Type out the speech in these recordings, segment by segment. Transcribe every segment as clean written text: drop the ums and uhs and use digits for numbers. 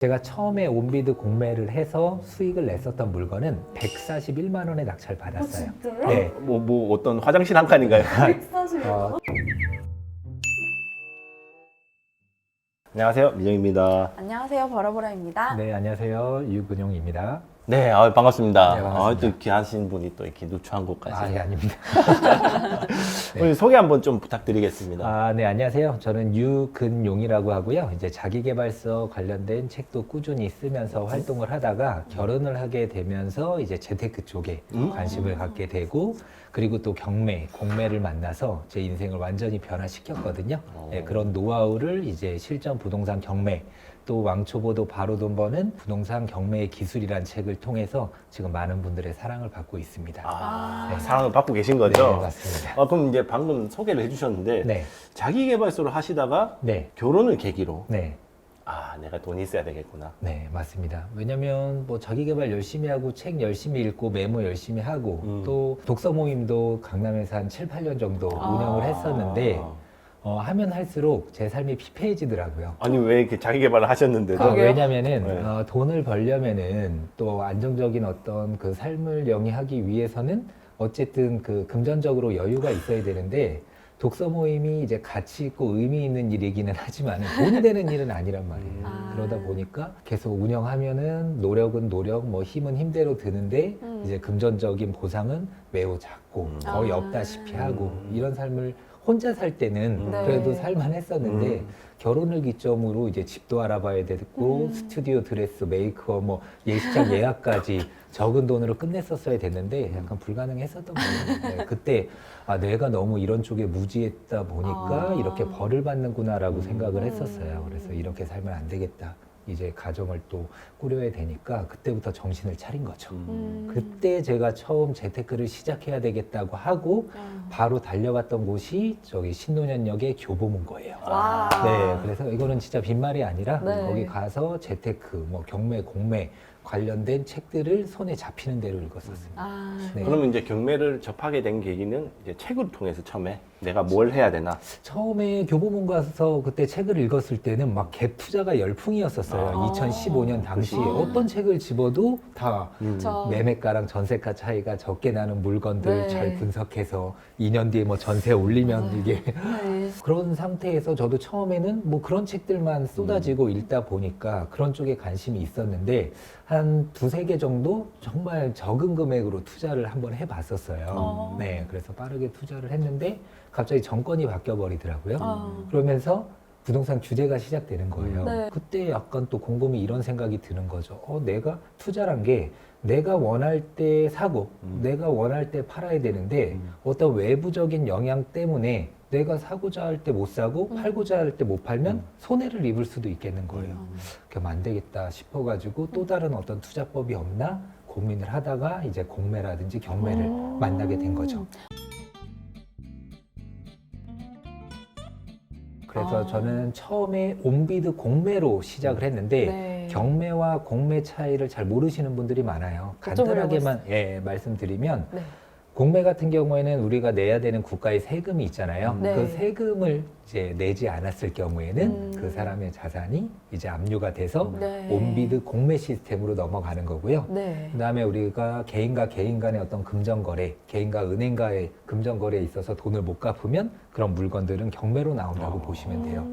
제가 처음에 온비드 공매를 해서 수익을 냈었던 물건은 141만 원에 낙찰 받았어요. 진짜요? 네. 뭐 어떤 화장실 한 칸인가요? 140만 어, 원? 안녕하세요, 민정입니다. 안녕하세요, 버라보라입니다. 네, 안녕하세요. 유근용입니다. 네, 반갑습니다. 네, 반갑습니다. 또 귀하신 분이 또 이렇게 누추한 곳까지. 예, 아닙니다. 우리 소개 한번 좀 부탁드리겠습니다. 네, 안녕하세요. 저는 유근용이라고 하고요. 이제 자기계발서 관련된 책도 꾸준히 쓰면서 활동을 하다가 결혼을 하게 되면서 이제 재테크 쪽에 관심을 갖게 되고, 그리고 또 경매, 공매를 만나서 제 인생을 완전히 변화시켰거든요. 네, 그런 노하우를 이제 실전 부동산 경매, 또 왕초보도 바로 돈 버는 부동산 경매의 기술이란 책을 통해서 지금 많은 분들의 사랑을 받고 있습니다. 네, 사랑을 받고 계신 거죠? 네, 맞습니다. 그럼 이제 방금 소개를 해주셨는데 네, 자기계발서를 하시다가 네, 결혼을 계기로 네. 내가 돈이 있어야 되겠구나. 네, 맞습니다. 왜냐면 뭐 자기계발 열심히 하고 책 열심히 읽고 메모 열심히 하고 또 독서 모임도 강남에서 한 7, 8년 정도 운영을 했었는데 하면 할수록 제 삶이 피폐해지더라고요. 아니 왜 이렇게 자기계발을 하셨는데도 그러게요. 왜냐면은 네. 돈을 벌려면은 또 안정적인 어떤 그 삶을 영위하기 위해서는 어쨌든 그 금전적으로 여유가 있어야 되는데 독서 모임이 이제 가치 있고 의미 있는 일이기는 하지만 돈이 되는 일은 아니란 말이에요. 그러다 보니까 계속 운영하면은 노력은 노력, 뭐 힘은 힘대로 드는데 이제 금전적인 보상은 매우 작고 거의 없다시피 하고 이런 삶을 혼자 살 때는 네. 그래도 살만했었는데 결혼을 기점으로 이제 집도 알아봐야 되고 스튜디오 드레스, 메이크업, 뭐 예식장 예약까지 적은 돈으로 끝냈었어야 됐는데 약간 불가능했었던 거예요. 네, 그때 내가 너무 이런 쪽에 무지했다 보니까 이렇게 벌을 받는구나라고 생각을 했었어요. 그래서 이렇게 살면 안 되겠다. 이제 가정을 또 꾸려야 되니까 그때부터 정신을 차린 거죠. 그때 제가 처음 재테크를 시작해야 되겠다고 하고 바로 달려갔던 곳이 저기 신논현역의 교보문 거예요. 와. 네, 그래서 이거는 진짜 빈말이 아니라 네. 거기 가서 재테크, 뭐 경매, 공매 관련된 책들을 손에 잡히는 대로 읽었었습니다. 네. 그러면 이제 경매를 접하게 된 계기는 이제 책을 통해서 처음에 내가 뭘 해야 되나? 처음에 교보문 가서 그때 책을 읽었을 때는 막 갭 투자가 열풍이었었어요. 2015년 당시에 어떤 책을 집어도 다 저 매매가랑 전세가 차이가 적게 나는 물건들 네. 잘 분석해서 2년 뒤에 뭐 전세 올리면 이게 네. 그런 상태에서 저도 처음에는 뭐 그런 책들만 쏟아지고 읽다 보니까 그런 쪽에 관심이 있었는데 한 두세 개 정도 정말 적은 금액으로 투자를 한번 해봤었어요. 네, 그래서 빠르게 투자를 했는데 갑자기 정권이 바뀌어 버리더라고요. 그러면서 부동산 규제가 시작되는 거예요. 네. 그때 약간 또 곰곰이 이런 생각이 드는 거죠. 내가 투자란 게 내가 원할 때 사고 내가 원할 때 팔아야 되는데 어떤 외부적인 영향 때문에 내가 사고자 할 때 못 사고 팔고자 할 때 못 팔면 손해를 입을 수도 있겠는 거예요. 그럼 안 되겠다 싶어가지고 또 다른 어떤 투자법이 없나 고민을 하다가 이제 공매라든지 경매를 만나게 된 거죠. 그래서 저는 처음에 온비드 공매로 시작을 했는데 네. 경매와 공매 차이를 잘 모르시는 분들이 많아요. 여쭤보려고 간단하게만 말씀드리면 네. 공매 같은 경우에는 우리가 내야 되는 국가의 세금이 있잖아요. 네. 그 세금을 이제 내지 않았을 경우에는 그 사람의 자산이 이제 압류가 돼서 네. 온비드 공매 시스템으로 넘어가는 거고요. 네. 그다음에 우리가 개인과 개인 간의 어떤 금전거래, 개인과 은행과의 금전거래에 있어서 돈을 못 갚으면 그런 물건들은 경매로 나온다고 보시면 돼요.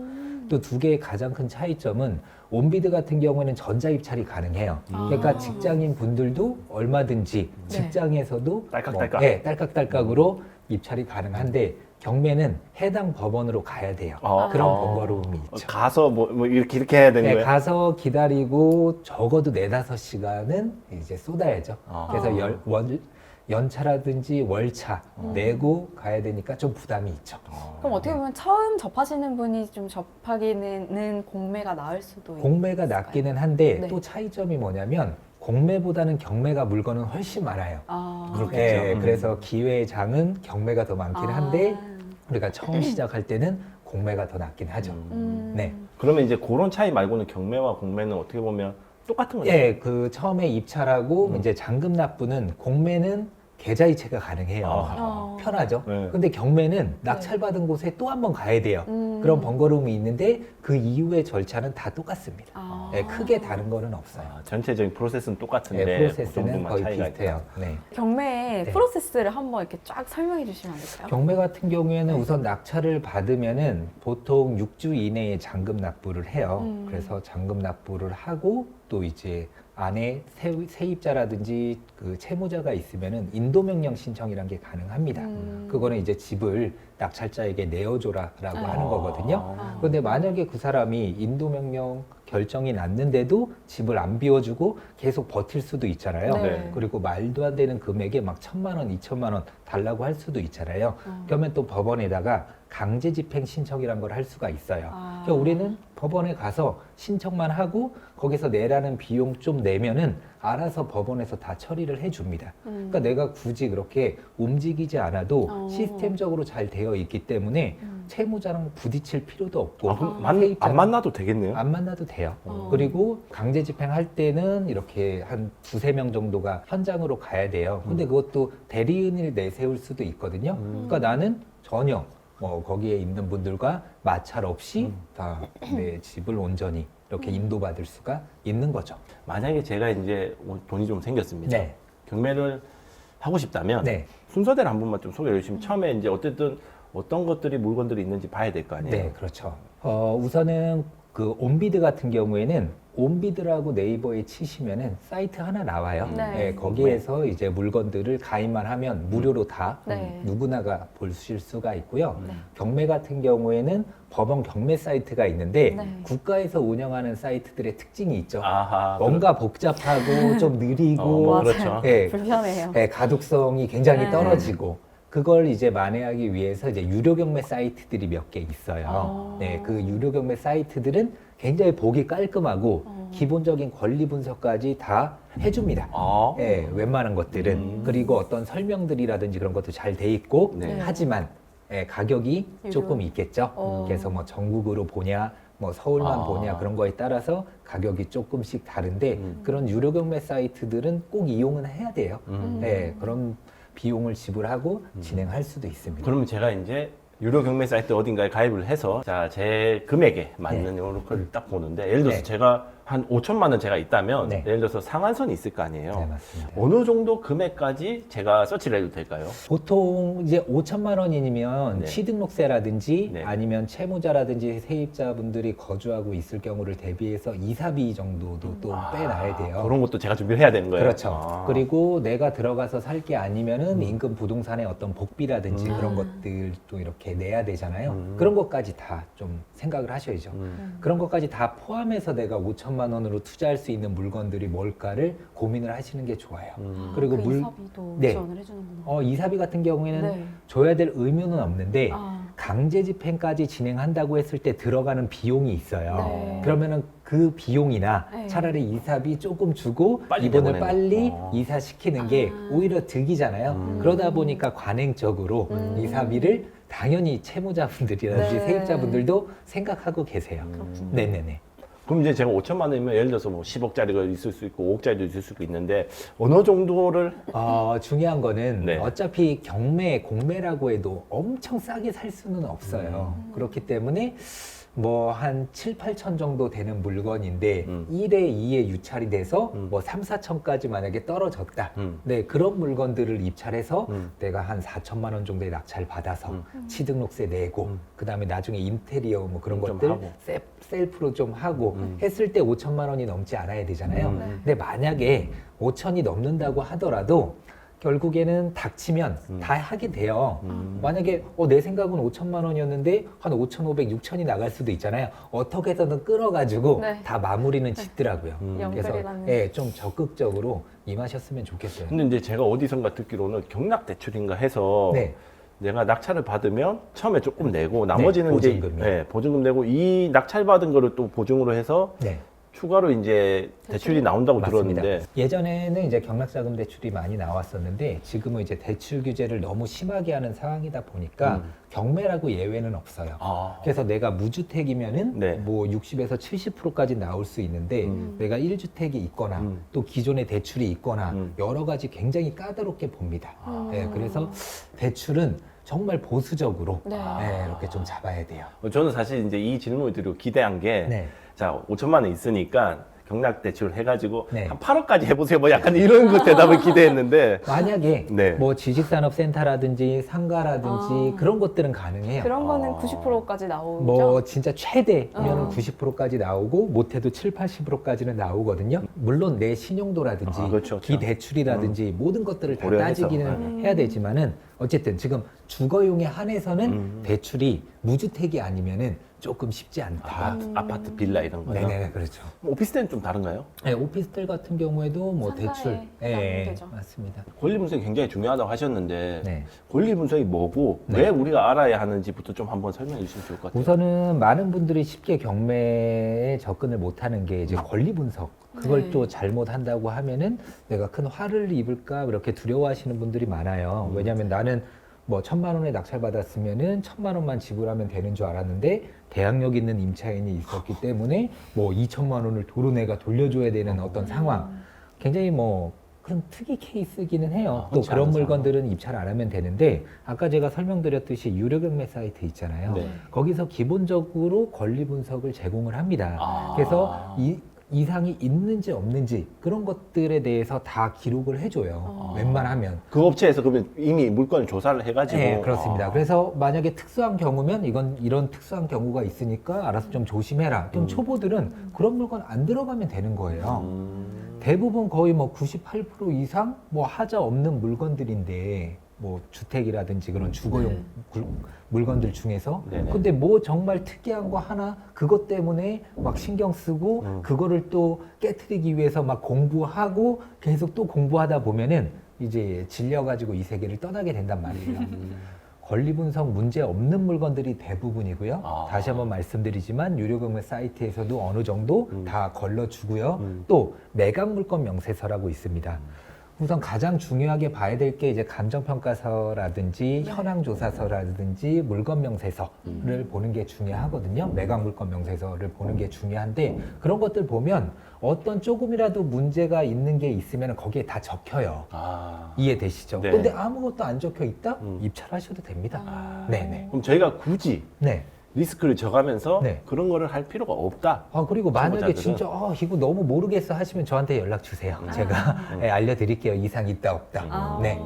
또 두 개의 가장 큰 차이점은 온비드 같은 경우에는 전자입찰이 가능해요. 그러니까 직장인 분들도 얼마든지 네. 딸깍딸깍. 직장에서도 딸깍딸깍으로 입찰이 가능한데 경매는 해당 법원으로 가야 돼요. 그런 번거로움이 있죠. 가서 뭐 이렇게 해야 되는 네, 거예요? 가서 기다리고 적어도 4-5시간은 이제 쏟아야죠. 그래서 연차라든지 월차 내고 가야 되니까 좀 부담이 있죠. 그럼 어떻게 보면 처음 접하시는 분이 좀 접하기는 공매가 나을 수도 공매가 있을까요? 낫기는 한데 네. 또 차이점이 뭐냐면 공매보다는 경매가 물건은 훨씬 많아요. 그렇겠죠. 네, 그래서 기회의 장은 경매가 더 많긴 한데 우리가 처음 시작할 때는 공매가 더 낫긴 하죠. 네. 그러면 이제 그런 차이 말고는 경매와 공매는 어떻게 보면 똑같은 거죠? 예, 그 처음에 입찰하고 이제 잔금 납부는 공매는 계좌이체가 가능해요. 아. 편하죠. 네. 근데 경매는 낙찰받은 곳에 또 한 번 가야 돼요. 그런 번거로움이 있는데 그 이후의 절차는 다 똑같습니다. 아. 네, 크게 다른 거는 없어요. 전체적인 프로세스는 똑같은데 네, 그 프로세스는 정도만 거의 차이가 비슷해요. 있다. 네. 경매의 네. 프로세스를 한번 이렇게 쫙 설명해 주시면 안 될까요? 경매 같은 경우에는 네. 우선 낙찰을 받으면은 보통 6주 이내에 잔금 납부를 해요. 그래서 잔금 납부를 하고 또 이제 안에 세입자라든지 그 채무자가 있으면은 인도명령 신청이란 게 가능합니다. 그거는 이제 집을 낙찰자에게 내어줘라라고 아. 하는 거거든요. 아. 근데 만약에 그 사람이 인도명령 결정이 났는데도 집을 안 비워주고 계속 버틸 수도 있잖아요. 네. 그리고 말도 안 되는 금액에 막 1,000만 원, 2천만 원 달라고 할 수도 있잖아요. 그러면 또 법원에다가 강제 집행 신청이란 걸 할 수가 있어요. 아. 그러니까 우리는 법원에 가서 신청만 하고 거기서 내라는 비용 좀 내면은 알아서 법원에서 다 처리를 해줍니다. 그러니까 내가 굳이 그렇게 움직이지 않아도 시스템적으로 잘 되어 있기 때문에 채무자랑 부딪힐 필요도 없고 그럼 세입자랑 안 만나도 되겠네요. 안 만나도 돼요. 그리고 강제 집행할 때는 이렇게 한 2-3명 정도가 현장으로 가야 돼요. 근데 그것도 대리인을 내세울 수도 있거든요. 그러니까 나는 전혀 뭐 거기에 있는 분들과 마찰 없이 다 내 집을 온전히 이렇게 인도받을 수가 있는 거죠. 만약에 제가 이제 돈이 좀 생겼습니다. 네. 경매를 하고 싶다면 네. 순서대로 한 번만 좀 소개해 주시면 처음에 이제 어쨌든 어떤 것들이 물건들이 있는지 봐야 될 거 아니에요. 네, 그렇죠. 우선은 그 온비드 같은 경우에는 온비드라고 네이버에 치시면은 사이트 하나 나와요. 네. 네, 거기에서 이제 물건들을 가입만 하면 무료로 다 네. 누구나가 보실 수가 있고요. 경매 같은 경우에는 법원 경매 사이트가 있는데 네. 국가에서 운영하는 사이트들의 특징이 있죠. 아하. 뭔가 복잡하고 좀 느리고 맞아요. 맞아요. 예, 불편해요. 예, 가독성이 굉장히 네. 떨어지고 그걸 이제 만회하기 위해서 이제 유료 경매 사이트들이 몇 개 있어요. 아. 네, 그 유료 경매 사이트들은 굉장히 보기 깔끔하고 기본적인 권리 분석까지 다 해줍니다. 아. 예, 웬만한 것들은 그리고 어떤 설명들이라든지 그런 것도 잘 돼 있고 네. 하지만 예, 가격이 유료. 조금 있겠죠. 그래서 뭐 전국으로 보냐, 뭐 서울만 아. 보냐 그런 거에 따라서 가격이 조금씩 다른데 그런 유료 경매 사이트들은 꼭 이용은 해야 돼요. 네, 그런 비용을 지불하고 진행할 수도 있습니다. 그러면 제가 이제 유료 경매 사이트 어딘가에 가입을 해서 자, 제 금액에 맞는 네. 요런 걸 딱 보는데 예를 들어서 네. 제가 한 5천만 원 제가 있다면 네. 예를 들어서 상한선이 있을 거 아니에요. 네, 맞습니다. 어느 정도 금액까지 제가 서치를 해도 될까요? 보통 이제 5천만 원이면 네. 취등록세라든지 네. 아니면 채무자라든지 세입자분들이 거주하고 있을 경우를 대비해서 이사비 정도도 또 빼놔야 돼요. 그런 것도 제가 준비를 해야 되는 거예요. 그렇죠. 아. 그리고 내가 들어가서 살 게 아니면은 인근 부동산의 어떤 복비라든지 그런 것들도 이렇게 내야 되잖아요. 그런 것까지 다 좀 생각을 하셔야죠. 그런 것까지 다 포함해서 내가 5천만 원으로 투자할 수 있는 물건들이 뭘까를 고민을 하시는 게 좋아요. 그리고 그 이사비도 네. 지원을 해주는구나. 이사비 같은 경우에는 네. 줘야 될 의무는 없는데 아. 강제 집행까지 진행한다고 했을 때 들어가는 비용이 있어요. 네. 그러면은 그 비용이나 네. 차라리 이사비 조금 주고 빨리 이번을 내보내는 빨리 거. 이사시키는 게 아. 오히려 득이잖아요. 그러다 보니까 관행적으로 이사비를 당연히 채무자분들이라든지 네. 세입자분들도 생각하고 계세요. 네네네. 그럼 이제 제가 5천만 원이면 예를 들어서 뭐 10억짜리가 있을 수 있고 5억짜리도 있을 수 있는데 어느 정도를 중요한 거는 네. 어차피 경매, 공매라고 해도 엄청 싸게 살 수는 없어요. 그렇기 때문에 뭐 한 7, 8천 정도 되는 물건인데 1에 2에 유찰이 돼서 뭐 3, 4천까지 만약에 떨어졌다. 네, 그런 물건들을 입찰해서 내가 한 4천만 원 정도의 낙찰 받아서 취등록세 내고 그다음에 나중에 인테리어 뭐 그런 좀 것들 하고. 셀프로 좀 하고 했을 때 5천만 원이 넘지 않아야 되잖아요. 근데 만약에 5천이 넘는다고 하더라도 결국에는 닥치면 다 하게 돼요. 만약에 내 생각은 5천만 원이었는데 한 5,500, 6천이 나갈 수도 있잖아요. 어떻게 해서든 끌어가지고 네. 다 마무리는 짓더라고요. 그래서 연결이 나는. 예, 좀 적극적으로 임하셨으면 좋겠어요. 근데 이제 제가 어디선가 듣기로는 경락 대출인가 해서 네. 내가 낙찰을 받으면 처음에 조금 내고 나머지는 네, 이제 보증금이요. 보증금 내고 이 낙찰 받은 거를 또 보증으로 해서 네. 추가로 이제 대출이 나온다고 맞습니다. 들었는데 예전에는 이제 경락자금 대출이 많이 나왔었는데 지금은 이제 대출 규제를 너무 심하게 하는 상황이다 보니까 경매라고 예외는 없어요. 아. 그래서 내가 무주택이면은 네. 뭐 60에서 70%까지 나올 수 있는데 내가 1주택이 있거나 또 기존에 대출이 있거나 여러 가지 굉장히 까다롭게 봅니다. 네, 그래서 대출은 정말 보수적으로 네. 네, 이렇게 좀 잡아야 돼요. 저는 사실 이제 이 질문을 드리고 기대한 게 네. 자, 5천만 원 있으니까 경락 대출 해가지고 네. 한 8억까지 해보세요. 뭐 약간 이런 그 대답을 기대했는데 만약에 네. 뭐 지식산업센터라든지 상가라든지 그런 것들은 가능해요. 그런 거는 아. 90%까지 나오죠. 뭐 진짜 최대면 90%까지 나오고 못해도 7, 80%까지는 나오거든요. 물론 내 신용도라든지 아, 그렇죠, 그렇죠. 기대출이라든지 모든 것들을 다 고려해서. 따지기는 해야 되지만은 어쨌든 지금 주거용에 한해서는 대출이 무주택이 아니면은 조금 쉽지 않다. 아파트 빌라 이런 거요. 네네 그렇죠. 오피스텔은 좀 다른가요? 네, 오피스텔 같은 경우에도 뭐 상가에 대출 해당이 되죠. 맞습니다. 권리 분석이 굉장히 중요하다고 하셨는데 네. 권리 분석이 뭐고 네. 왜 우리가 알아야 하는지부터 좀 한번 설명해 주시면 좋을 것 같아요. 우선은 많은 분들이 쉽게 경매에 접근을 못하는 게 이제 권리 분석. 그걸 네. 또 잘못한다고 하면은 내가 큰 화를 입을까 이렇게 두려워하시는 분들이 많아요. 왜냐하면 나는 뭐 1,000만 원에 낙찰받았으면은 1,000만 원만 지불하면 되는 줄 알았는데 대항력 있는 임차인이 있었기 때문에 뭐 2,000만 원을 도로 내가 돌려줘야 되는 어떤 상황. 굉장히 뭐 큰 특이 케이스기는 해요. 또 흔치 그런 않은 물건들은 입찰 안 하면 되는데 아까 제가 설명드렸듯이 유료 경매 사이트 있잖아요. 네. 거기서 기본적으로 권리 분석을 제공을 합니다. 아. 그래서 이상이 있는지 없는지 그런 것들에 대해서 다 기록을 해줘요. 웬만하면. 그 업체에서 그러면 이미 물건을 조사를 해가지고 네, 그렇습니다. 아. 그래서 만약에 특수한 경우면 이건 이런 특수한 경우가 있으니까 알아서 좀 조심해라. 그럼 초보들은 그런 물건 안 들어가면 되는 거예요. 대부분 거의 뭐 98% 이상 뭐 하자 없는 물건들인데 뭐 주택이라든지 그런 주거용 물건들 중에서 네네. 근데 뭐 정말 특이한 거 하나 그것 때문에 막 신경 쓰고 그거를 또 깨트리기 위해서 막 공부하고 계속 또 공부하다 보면은 이제 질려가지고 이 세계를 떠나게 된단 말이에요. 권리 분석 문제 없는 물건들이 대부분이고요. 아. 다시 한번 말씀드리지만 유료 경매 사이트에서도 어느 정도 다 걸러주고요. 또 매각 물건 명세서라고 있습니다. 우선 가장 중요하게 봐야 될 게 이제 감정평가서라든지 현황조사서라든지 물건명세서를 보는 게 중요하거든요. 매각 물건명세서를 보는 게 중요한데 그런 것들 보면 어떤 조금이라도 문제가 있는 게 있으면 거기에 다 적혀요. 아. 이해되시죠? 네. 근데 아무것도 안 적혀 있다? 입찰하셔도 됩니다. 네네. 그럼 저희가 굳이 네. 리스크를 져가면서 네. 그런 거를 할 필요가 없다. 그리고 만약에 초보자들은? 진짜 이거 너무 모르겠어 하시면 저한테 연락 주세요. 제가 알려드릴게요. 이상 있다 없다. 아. 네.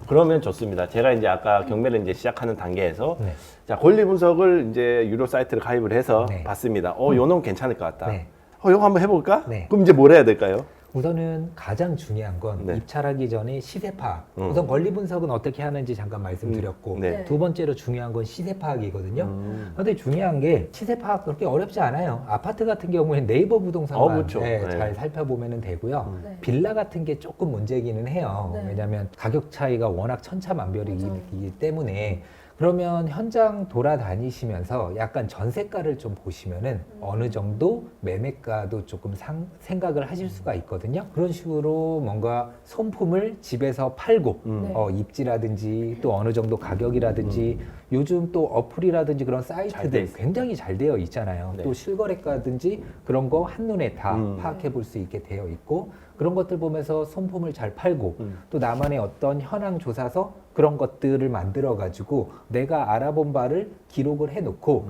그러면 좋습니다. 제가 이제 아까 경매를 이제 시작하는 단계에서 네. 자, 권리 분석을 이제 유료 사이트를 가입을 해서 네. 봤습니다. 요 놈 괜찮을 것 같다. 네. 요거 한번 해볼까? 네. 그럼 이제 뭘 해야 될까요? 우선은 가장 중요한 건 네. 입찰하기 전에 시세 파악. 우선 권리 분석은 어떻게 하는지 잠깐 말씀드렸고 네. 두 번째로 중요한 건 시세 파악이거든요. 근데 중요한 게 시세 파악 그렇게 어렵지 않아요. 아파트 같은 경우에는 네이버 부동산만 그렇죠. 네. 잘 살펴보면 되고요. 네. 빌라 같은 게 조금 문제기는 해요. 네. 왜냐하면 가격 차이가 워낙 천차만별이기 때문에 그러면 현장 돌아다니시면서 약간 전세가를 좀 보시면은 어느 정도 매매가도 조금 생각을 하실 수가 있거든요. 그런 식으로 뭔가 손품을 집에서 팔고 네. 입지라든지 또 어느 정도 가격이라든지 요즘 또 어플이라든지 그런 잘돼 사이트들 있어요. 굉장히 잘 되어 있잖아요. 네. 또 실거래가든지 그런 거 한눈에 다 파악해 볼 수 있게 되어 있고 그런 것들 보면서 손품을 잘 팔고 또 나만의 어떤 현황 조사서 그런 것들을 만들어 가지고 내가 알아본 바를 기록을 해 놓고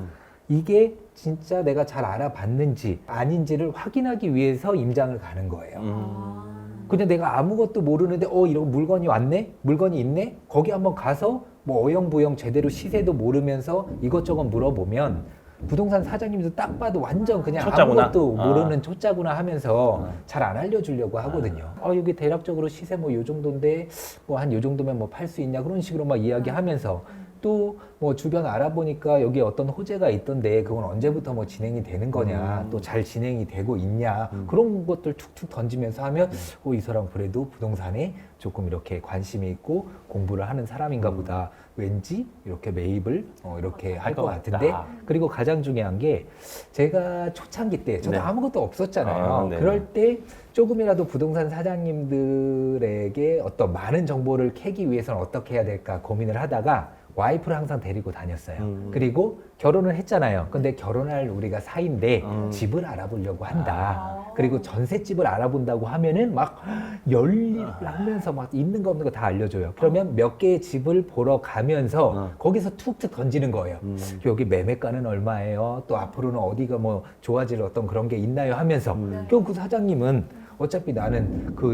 이게 진짜 내가 잘 알아봤는지 아닌지를 확인하기 위해서 임장을 가는 거예요. 근데 내가 아무것도 모르는데 이런 물건이 왔네? 물건이 있네? 거기 한번 가서 뭐 어영부영 제대로 시세도 모르면서 이것저것 물어보면 부동산 사장님도 딱 봐도 완전 그냥 초짜구나. 아무것도 모르는 초짜구나 하면서 잘 안 알려주려고 하거든요. 여기 대략적으로 시세 뭐 요 정도인데 뭐 한 요 정도면 뭐 팔 수 있냐 그런 식으로 막 이야기하면서 또 뭐 주변 알아보니까 여기 어떤 호재가 있던데 그건 언제부터 뭐 진행이 되는 거냐, 또 잘 진행이 되고 있냐, 그런 것들 툭툭 던지면서 하면 이 사람 그래도 부동산에 조금 이렇게 관심이 있고 공부를 하는 사람인가 보다. 왠지 이렇게 매입을 이렇게 할 것 같은데. 그리고 가장 중요한 게 제가 초창기 때 저도 네. 아무것도 없었잖아요. 아, 네네. 그럴 때 조금이라도 부동산 사장님들에게 어떤 많은 정보를 캐기 위해서는 어떻게 해야 될까 고민을 하다가 와이프를 항상 데리고 다녔어요. 그리고 결혼을 했잖아요. 근데 결혼할 우리가 사이인데 집을 알아보려고 한다. 그리고 전셋집을 알아본다고 하면은 막 열일하면서 막 있는 거 없는 거 다 알려줘요. 그러면 몇 개의 집을 보러 가면서 거기서 툭툭 던지는 거예요. 여기 매매가는 얼마예요? 또 앞으로는 어디가 뭐 좋아질 어떤 그런 게 있나요? 하면서 그 사장님은 어차피 나는 그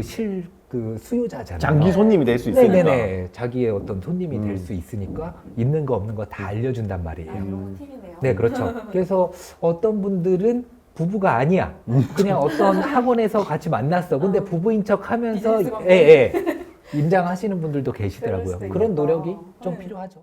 수요자잖아요. 장기 손님이 될 수 있으니까. 네네네. 자기의 어떤 손님이 될 수 있으니까 있는 거 없는 거 다 알려준단 말이에요. 이런 팁이네요. 네, 그렇죠. 그래서 어떤 분들은 부부가 아니야. 그냥 어떤 학원에서 같이 만났어. 근데 부부인 척 하면서, 비즈니스 관계. 예, 예. 임장하시는 분들도 그럴 계시더라고요. 수도 그런 있겠다. 노력이 좀 네. 필요하죠.